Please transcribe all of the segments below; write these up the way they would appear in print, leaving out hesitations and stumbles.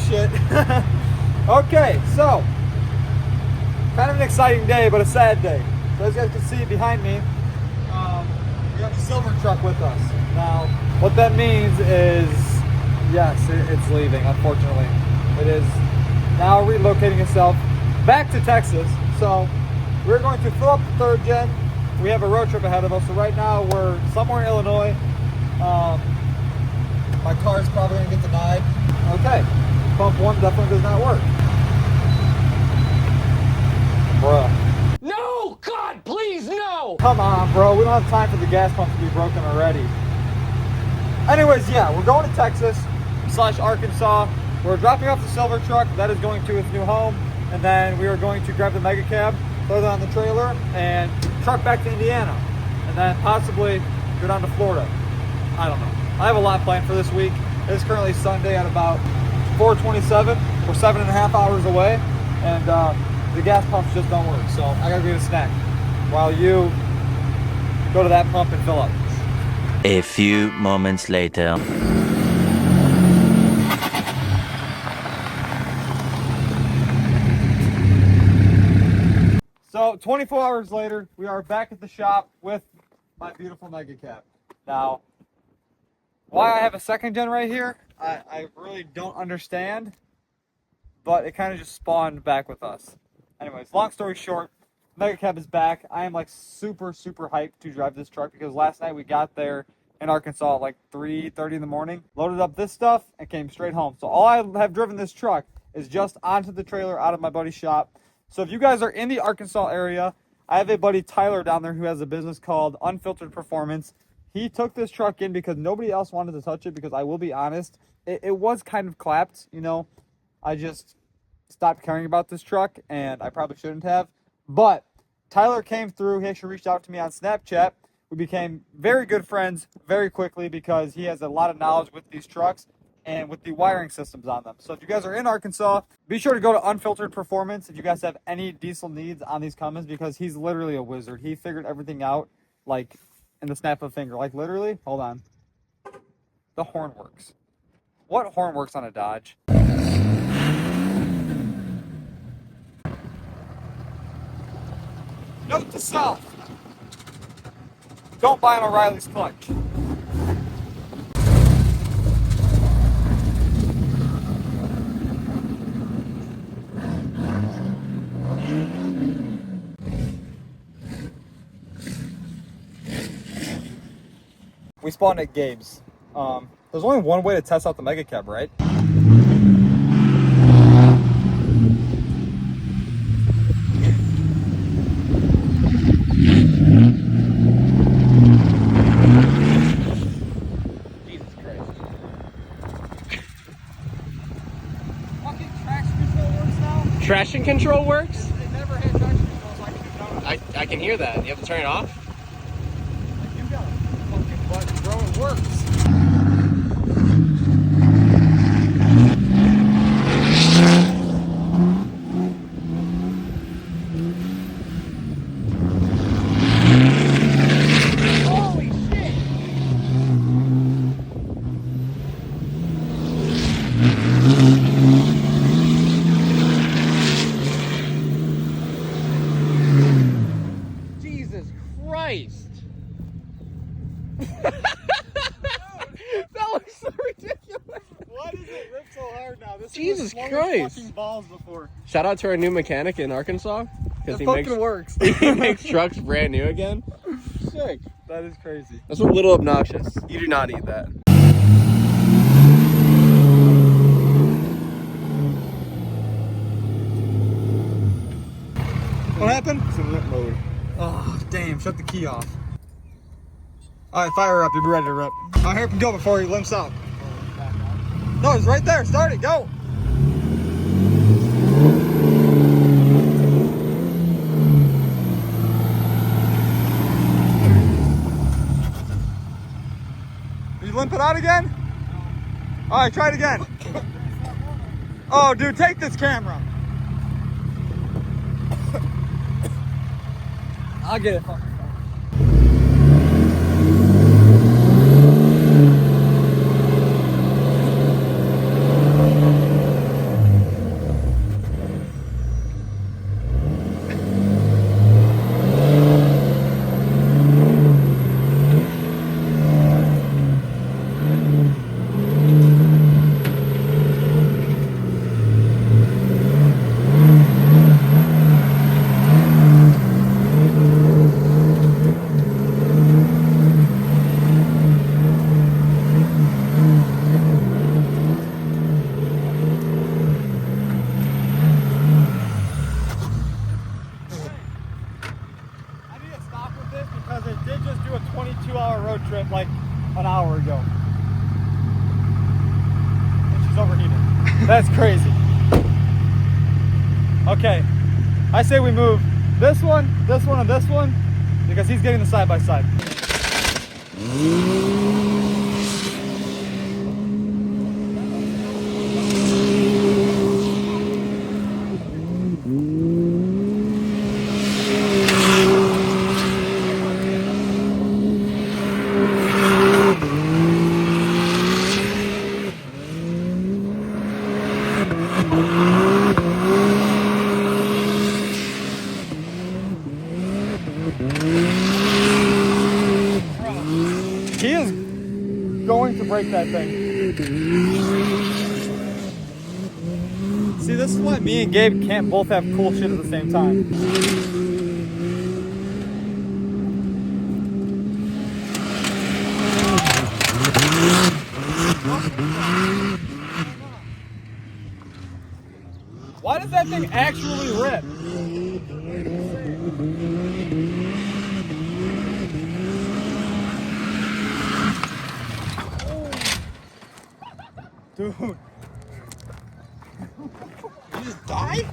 shit. Okay, so kind of an exciting day, but a sad day. So as you guys can see behind me, we have the silver truck with us. Now, what that means is, yes, it's leaving, unfortunately. It is now relocating itself back to Texas. So we're going to fill up the third gen. We have a road trip ahead of us. So right now we're somewhere in Illinois. My car is probably going to get denied. Okay, pump one definitely does not work. Bruh. No! God, please, no! Come on, bro. We don't have time for the gas pump to be broken already. Anyways, yeah, we're going to Texas / Arkansas. We're dropping off the silver truck. That is going to its new home. And then we are going to grab the mega cab, throw that on the trailer, and truck back to Indiana. And then possibly go down to Florida. I don't know. I have a lot planned for this week. It is currently Sunday at about 4:27. We're 7.5 hours away. And the gas pumps just don't work. So I gotta get a snack while you go to that pump and fill up. A few moments later. So 24 hours later, we are back at the shop with my beautiful mega cab. Now, why I have a second gen right here, I really don't understand, but it kind of just spawned back with us. Anyways, long story short, mega cab is back. I am like super hyped to drive this truck because last night we got there in Arkansas at like 3:30 in the morning, loaded up this stuff, and came straight home. So all I have driven this truck is just onto the trailer out of my buddy's shop. So if you guys are in the Arkansas area, I have a buddy Tyler down there who has a business called Unfiltered Performance. He took this truck in because nobody else wanted to touch it because I will be honest, it was kind of clapped, you know. I just stopped caring about this truck and I probably shouldn't have. But Tyler came through. He actually reached out to me on Snapchat. We became very good friends very quickly because he has a lot of knowledge with these trucks and with the wiring systems on them. So if you guys are in Arkansas, be sure to go to Unfiltered Performance if you guys have any diesel needs on these Cummins because he's literally a wizard. He figured everything out like in the snap of a finger. Like literally, hold on. The horn works. What horn works on a Dodge? Note to self. Don't buy an O'Reilly's clutch. We spawned at Gabe's. There's only one way to test out the mega cab, right? Jesus Christ. Fucking traction control works now? Traction control works? It never had traction control, so I can do none of it. I can hear that. You have to turn it off? You got a fucking button, bro. It works. Holy shit! Jesus Christ! That looks so ridiculous. Why does it rip so hard now? This Jesus thing was Christ. fucking balls before. Shout out to our new mechanic in Arkansas because It fucking works. he makes trucks brand new again. Sick. That is crazy. That's a little obnoxious. You do not need that. What happened? It's in limp mode. Oh, damn. Shut the key off. All right, fire up. You'll be ready to rip. All right, here we go before he limps out. No, it's right there. Start it. Go. Did you limp it out again? All right, try it again. Oh, dude, take this camera. I'll get it. 2-hour road trip like an hour ago. And she's overheating. That's crazy. Okay, I say we move this one, and this one, because he's getting the side-by-side. He is going to break that thing. See, this is why me and Gabe can't both have cool shit at the same time. Why does that thing actually rip? Dude. You just died?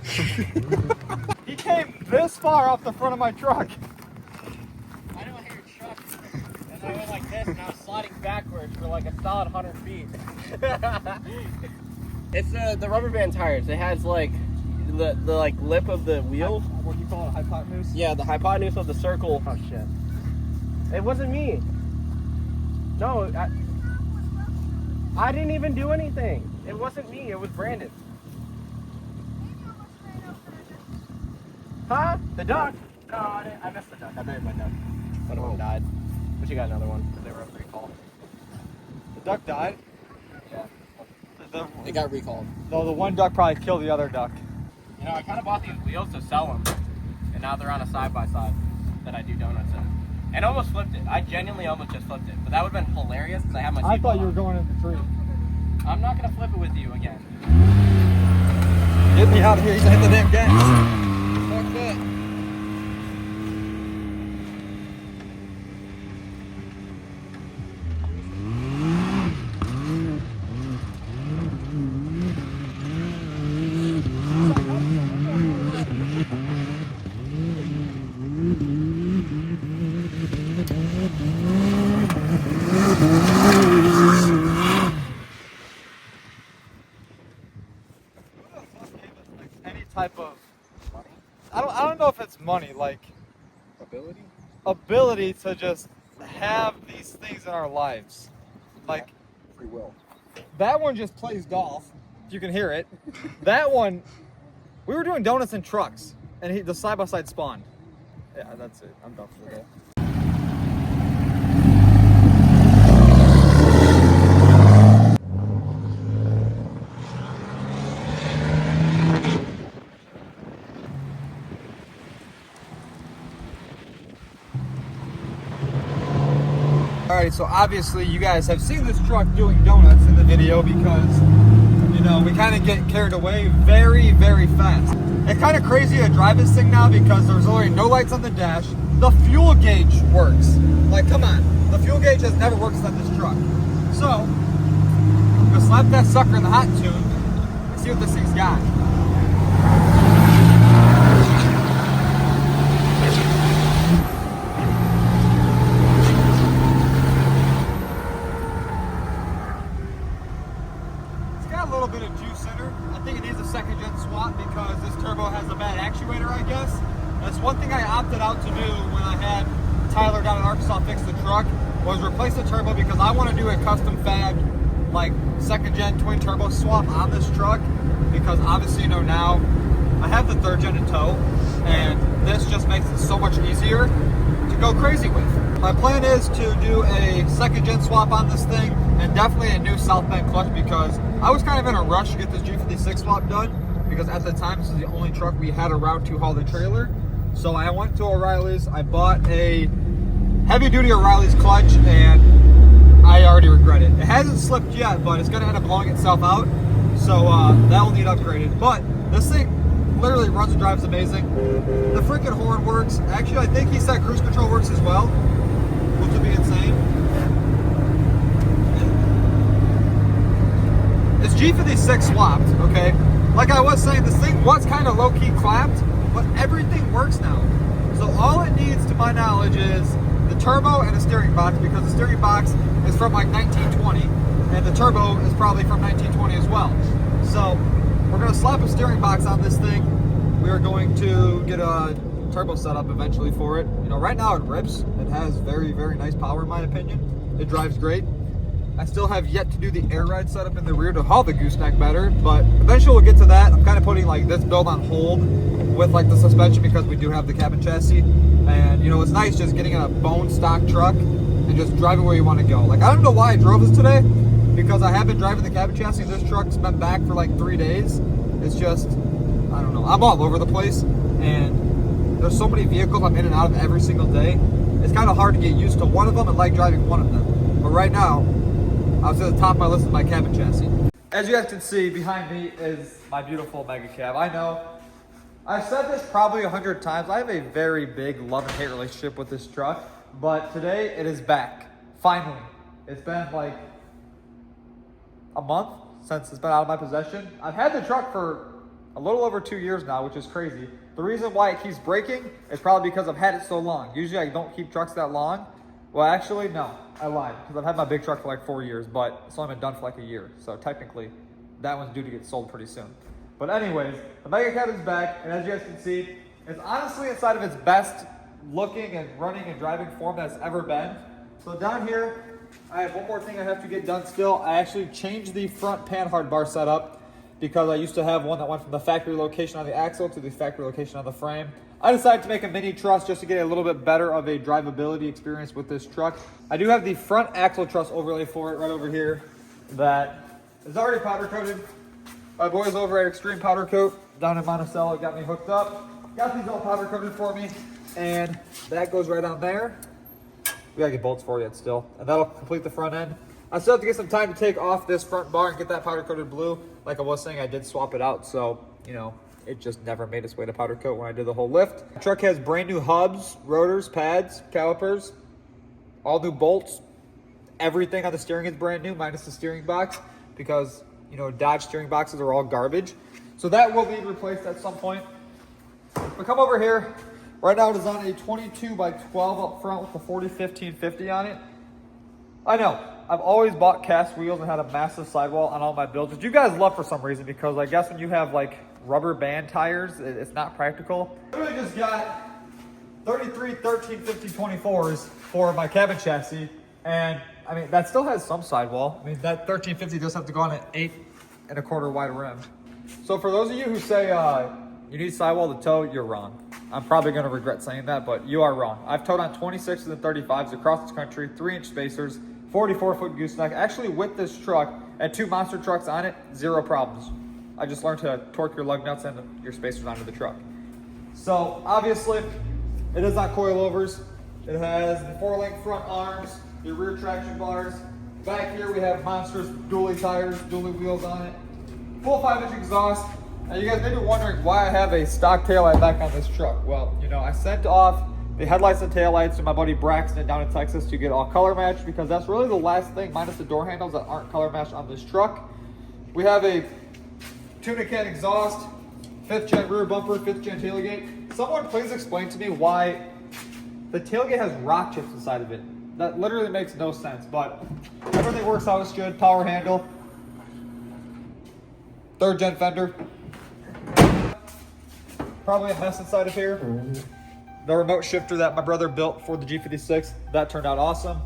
He came this far off the front of my truck. I don't hear your truck. And I went like this and I was sliding backwards for like a solid 100 feet. It's the rubber band tires. It has like the like lip of the wheel. What do you call it? Hypotenuse? Yeah, the hypotenuse of the circle. Oh shit. It wasn't me. No, I didn't even do anything. It wasn't me. It was Brandon. Huh? The duck? No, I missed the duck. I buried my duck. One of them died. But you got another one because they were up recall. The duck died? Yeah. It got recalled. No, the one duck probably killed the other duck. You know, I kind of bought these wheels to sell them. And now they're on a side-by-side that I do donuts in. And almost flipped it. I genuinely almost just flipped it. But that would have been hilarious because I had my I seatbelt thought you were on. going in the tree. I'm not going to flip it with you again. Get me out of here. He's gonna hit the damn gas. Fuck that. Any type of money? I don't know if it's money, like ability to just have these things in our lives. Like Free will. that one just plays golf, if you can hear it. That one, we were doing donuts in trucks, and the side-by-side spawned. Yeah, that's it. I'm done for the day. Alright, so obviously you guys have seen this truck doing donuts in the video because, you know, we kind of get carried away very, very fast. It's kind of crazy to drive this thing now because there's literally no lights on the dash. The fuel gauge works. Like, come on. The fuel gauge has never worked on this truck. So, I'm going to slap that sucker in the hot tube and see what this thing's got. A little bit of juice in her. I think it needs a second gen swap because this turbo has a bad actuator, I guess. That's one thing I opted out to do when I had Tyler down in Arkansas fix the truck, was replace the turbo because I want to do a custom fab, like second gen twin turbo swap on this truck, because obviously, you know, now I have the third gen in tow and this just makes it so much easier to go crazy with. My plan is to do a second gen swap on this thing and definitely a new South Bend clutch because I was kind of in a rush to get this G56 swap done because at the time this is the only truck we had around to haul the trailer. So I went to O'Reilly's, I bought a heavy duty O'Reilly's clutch and I already regret it. It hasn't slipped yet, but it's gonna end up blowing itself out. So that will need upgraded. But this thing literally runs and drives amazing. The freaking horn works. Actually, I think he said cruise control works as well, which would be insane. G56 swapped, okay? Like I was saying, this thing was kind of low-key clapped, but everything works now. So all it needs, to my knowledge, is the turbo and a steering box, because the steering box is from like 1920, and the turbo is probably from 1920 as well. So we're gonna slap a steering box on this thing. We are going to get a turbo setup eventually for it. You know, right now it rips. It has very, very nice power in my opinion. It drives great. I still have yet to do the air ride setup in the rear to haul the gooseneck better, but eventually we'll get to that. I'm kind of putting like this build on hold with like the suspension because we do have the cabin chassis. And you know, it's nice just getting in a bone stock truck and just driving where you want to go. Like, I don't know why I drove this today, because I have been driving the cabin chassis and this truck's been back for like 3 days. It's just, I don't know, I'm all over the place, and there's so many vehicles I'm in and out of every single day. It's kind of hard to get used to one of them and like driving one of them. But right now, I was at the top of my list of my cabin chassis. As you guys can see, behind me is my beautiful mega cab. I know, I've said this probably 100 times. I have a very big love and hate relationship with this truck, but today it is back. Finally. It's been like a month since it's been out of my possession. I've had the truck for a little over 2 years now, which is crazy. The reason why it keeps breaking is probably because I've had it so long. Usually I don't keep trucks that long. Well, actually, no, I lied, because I've had my big truck for like 4 years, but it's only been done for like a year. So technically, that one's due to get sold pretty soon. But anyways, the mega cab is back, and as you guys can see, it's honestly inside of its best looking and running and driving form that's ever been. So down here, I have one more thing I have to get done still. I actually changed the front panhard bar setup, because I used to have one that went from the factory location on the axle to the factory location on the frame. I decided to make a mini truss just to get a little bit better of a drivability experience with this truck. I do have the front axle truss overlay for it right over here that is already powder coated. My boys over at Extreme Powder Coat down in Monticello got me hooked up. Got these all powder coated for me, and that goes right on there. We gotta get bolts for it still, and that'll complete the front end. I still have to get some time to take off this front bar and get that powder coated blue. Like I was saying, I did swap it out, so you know, it just never made its way to powder coat when I did the whole lift. The truck has brand new hubs, rotors, pads, calipers, all new bolts. Everything on the steering is brand new, minus the steering box, because you know, Dodge steering boxes are all garbage. So that will be replaced at some point. But come over here. Right now it is on a 22 by 12 up front with the 40-15-50 on it. I know, I've always bought cast wheels and had a massive sidewall on all my builds, which you guys love for some reason, because I guess when you have like rubber band tires, it's not practical. I really just got 33 13-50-24s for my cabin chassis, and I mean, that still has some sidewall. I mean, that 1350 does have to go on an 8 1/4 wide rim. So for those of you who say you need sidewall to tow, you're wrong. I'm probably going to regret saying that, but you are wrong. I've towed on 26s and 35s across this country, 3-inch spacers, 44-foot gooseneck. Actually, with this truck and 2 monster trucks on it, 0 problems. I just learned to torque your lug nuts and your spacers onto the truck. So obviously, it is not coilovers. It has the 4-link front arms, your rear traction bars. Back here we have monstrous dually tires, dually wheels on it. Full 5-inch exhaust. Now you guys may be wondering why I have a stock taillight back on this truck. Well, you know, I sent off the headlights and taillights to my buddy Braxton down in Texas to get all color matched, because that's really the last thing, minus the door handles, that aren't color matched on this truck. We have a tuna can exhaust, 5th gen rear bumper, 5th gen tailgate. Someone please explain to me why the tailgate has rock chips inside of it. That literally makes no sense, but everything works out as good. Power handle, 3rd gen fender. Probably a mess inside of here. The remote shifter that my brother built for the G56, that turned out awesome.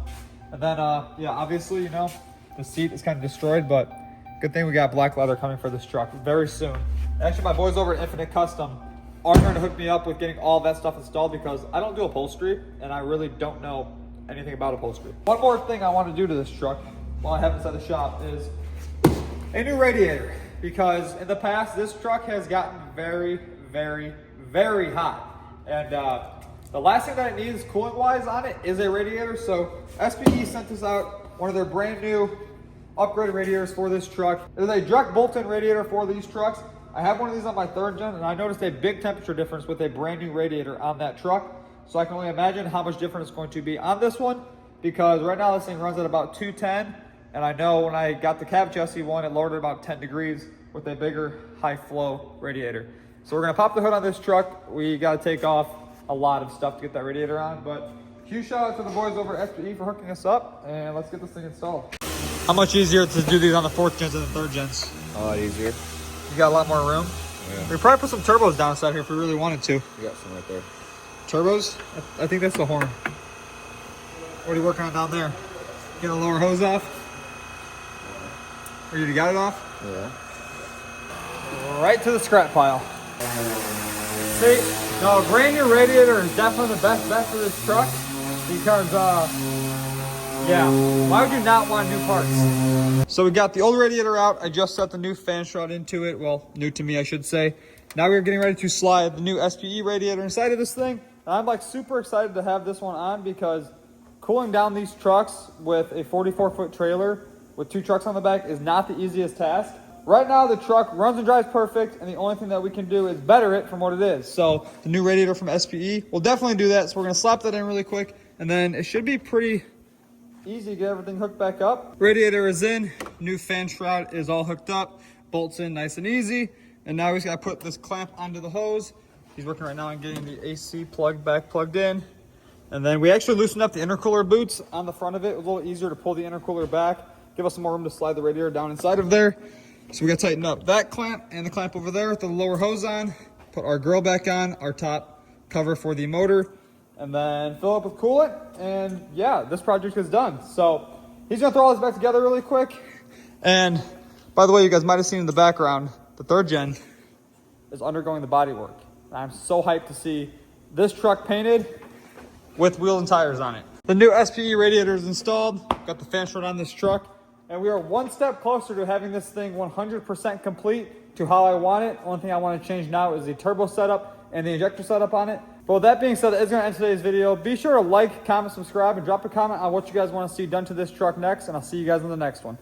And then, yeah, obviously, you know, the seat is kind of destroyed, but good thing we got black leather coming for this truck very soon. Actually, my boys over at Infinite Custom are going to hook me up with getting all that stuff installed, because I don't do upholstery, and I really don't know anything about upholstery. One more thing I want to do to this truck while I have it inside the shop is a new radiator, because in the past, this truck has gotten very, very, very hot. And the last thing that it needs cooling wise on it is a radiator. So SPE sent us out one of their brand new upgraded radiators for this truck. It is a direct bolt-in radiator for these trucks. I have one of these on my 3rd gen, and I noticed a big temperature difference with a brand new radiator on that truck. So I can only imagine how much different it's going to be on this one, because right now this thing runs at about 210, And I know when I got the cab chassis one, it lowered it about 10 degrees with a bigger high flow radiator. So we're gonna pop the hood on this truck. We gotta take off a lot of stuff to get that radiator on, but huge shout out to the boys over at SPE for hooking us up, and let's get this thing installed. How much easier to do these on the 4th gens than the 3rd gens? A lot easier. You got a lot more room. Yeah. We could probably put some turbos down inside here if we really wanted to. You got some right there. Turbos? I think that's the horn. What are you working on down there? Get the lower hose off? Or you got it off? Yeah. Right to the scrap pile. See, no, a brand new radiator is definitely the best bet for this truck because, yeah, why would you not want new parts? So we got the old radiator out. I just set the new fan shroud into it. Well, new to me, I should say. Now we're getting ready to slide the new SPE radiator inside of this thing. And I'm like super excited to have this one on because cooling down these trucks with a 44-foot trailer with 2 trucks on the back is not the easiest task. Right now the truck runs and drives perfect, and the only thing that we can do is better it from what it is. So the new radiator from SPE will definitely do that. So we're gonna slap that in really quick, and then it should be pretty easy to get everything hooked back up. Radiator is in, new fan shroud is all hooked up, bolts in nice and easy. And now we just gotta put this clamp onto the hose. He's working right now on getting the AC plug back plugged in. And then we actually loosened up the intercooler boots on the front of it. It was a little easier to pull the intercooler back, give us some more room to slide the radiator down inside of there. So we gotta tighten up that clamp and the clamp over there with the lower hose on, put our grill back on, our top cover for the motor, and then fill up with coolant. And yeah, this project is done. So he's gonna throw all this back together really quick. And by the way, you guys might have seen in the background, the 3rd gen is undergoing the body work. And I'm so hyped to see this truck painted with wheels and tires on it. The new SPE radiator is installed. Got the fan shroud on this truck. And we are one step closer to having this thing 100% complete to how I want it. Only thing I want to change now is the turbo setup and the injector setup on it. But with that being said, that is going to end today's video. Be sure to like, comment, subscribe, and drop a comment on what you guys want to see done to this truck next. And I'll see you guys in the next one.